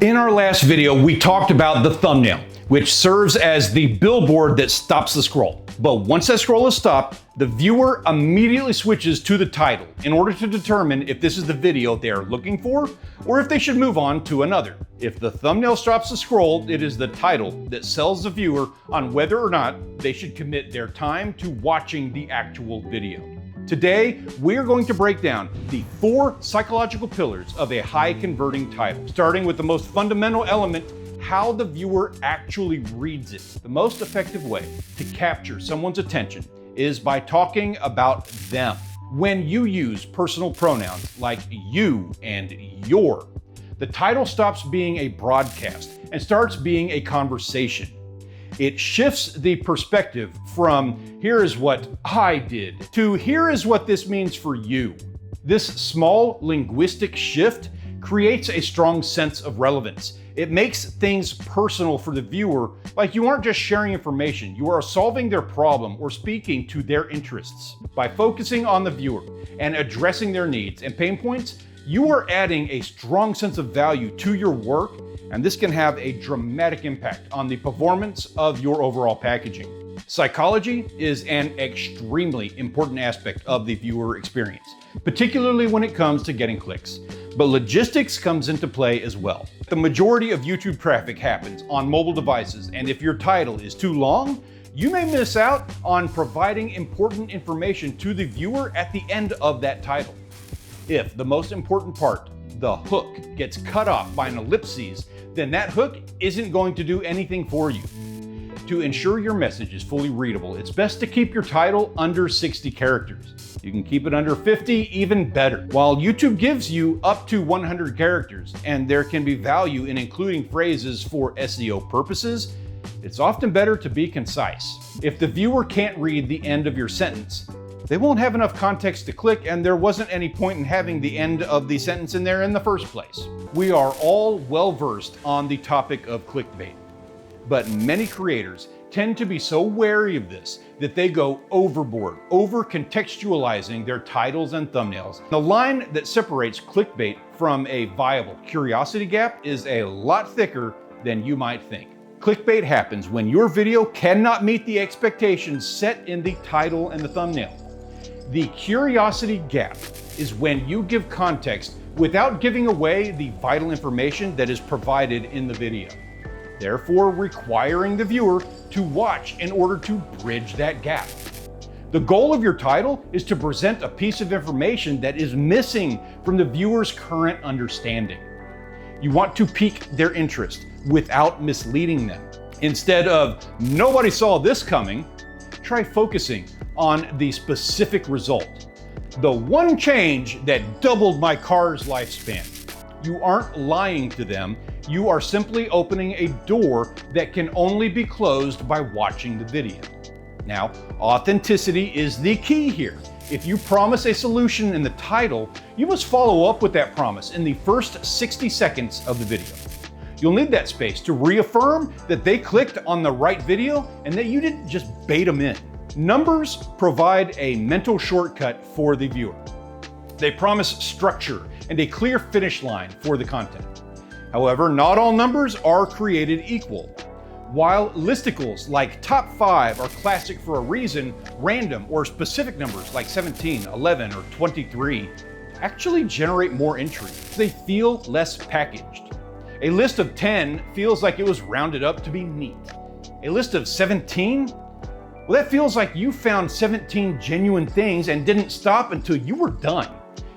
In our last video, we talked about the thumbnail, which serves as the billboard that stops the scroll. But once that scroll is stopped, the viewer immediately switches to the title in order to determine if this is the video they are looking for or if they should move on to another. If the thumbnail stops the scroll, it is the title that sells the viewer on whether or not they should commit their time to watching the actual video. Today, we're going to break down the 4 psychological pillars of a high converting title, starting with the most fundamental element, how the viewer actually reads it. The most effective way to capture someone's attention is by talking about them. When you use personal pronouns like you and your, the title stops being a broadcast and starts being a conversation. It shifts the perspective from here is what I did to here is what this means for you. This small linguistic shift creates a strong sense of relevance. It makes things personal for the viewer, like you aren't just sharing information, you are solving their problem or speaking to their interests. By focusing on the viewer and addressing their needs and pain points, you are adding a strong sense of value to your work, and this can have a dramatic impact on the performance of your overall packaging. Psychology is an extremely important aspect of the viewer experience, particularly when it comes to getting clicks. But logistics comes into play as well. The majority of YouTube traffic happens on mobile devices, and if your title is too long, you may miss out on providing important information to the viewer at the end of that title. If the most important part, the hook, gets cut off by an ellipses, then that hook isn't going to do anything for you. To ensure your message is fully readable, it's best to keep your title under 60 characters. You can keep it under 50, even better. While YouTube gives you up to 100 characters, and there can be value in including phrases for SEO purposes, it's often better to be concise. If the viewer can't read the end of your sentence, they won't have enough context to click, and there wasn't any point in having the end of the sentence in there in the first place. We are all well versed on the topic of clickbait, but many creators tend to be so wary of this that they go overboard, over-contextualizing their titles and thumbnails. The line that separates clickbait from a viable curiosity gap is a lot thicker than you might think. Clickbait happens when your video cannot meet the expectations set in the title and the thumbnail. The curiosity gap is when you give context without giving away the vital information that is provided in the video, therefore requiring the viewer to watch in order to bridge that gap. The goal of your title is to present a piece of information that is missing from the viewer's current understanding. You want to pique their interest without misleading them. Instead of "nobody saw this coming," try focusing on the specific result. The one change that doubled my car's lifespan. You aren't lying to them, you are simply opening a door that can only be closed by watching the video. Now, authenticity is the key here. If you promise a solution in the title, you must follow up with that promise in the first 60 seconds of the video. You'll need that space to reaffirm that they clicked on the right video and that you didn't just bait them in. Numbers provide a mental shortcut for the viewer. They promise structure and a clear finish line for the content. However, not all numbers are created equal. While listicles like top 5 are classic for a reason, random or specific numbers like 17, 11, or 23 actually generate more intrigue. They feel less packaged. A list of 10 feels like it was rounded up to be neat. A list of 17? Well, that feels like you found 17 genuine things and didn't stop until you were done.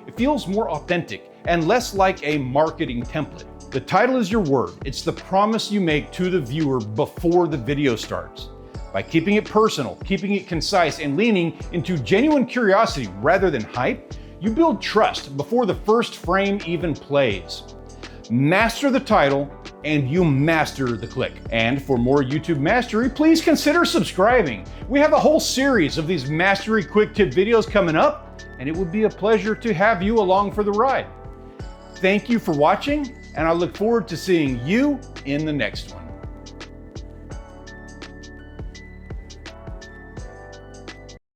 It feels more authentic and less like a marketing template. The title is your word. It's the promise you make to the viewer before the video starts. By keeping it personal, keeping it concise, and leaning into genuine curiosity rather than hype, you build trust before the first frame even plays. Master the title, and you master the click. And for more YouTube mastery, please consider subscribing. We have a whole series of these mastery quick tip videos coming up, and it would be a pleasure to have you along for the ride. Thank you for watching, and I look forward to seeing you in the next one.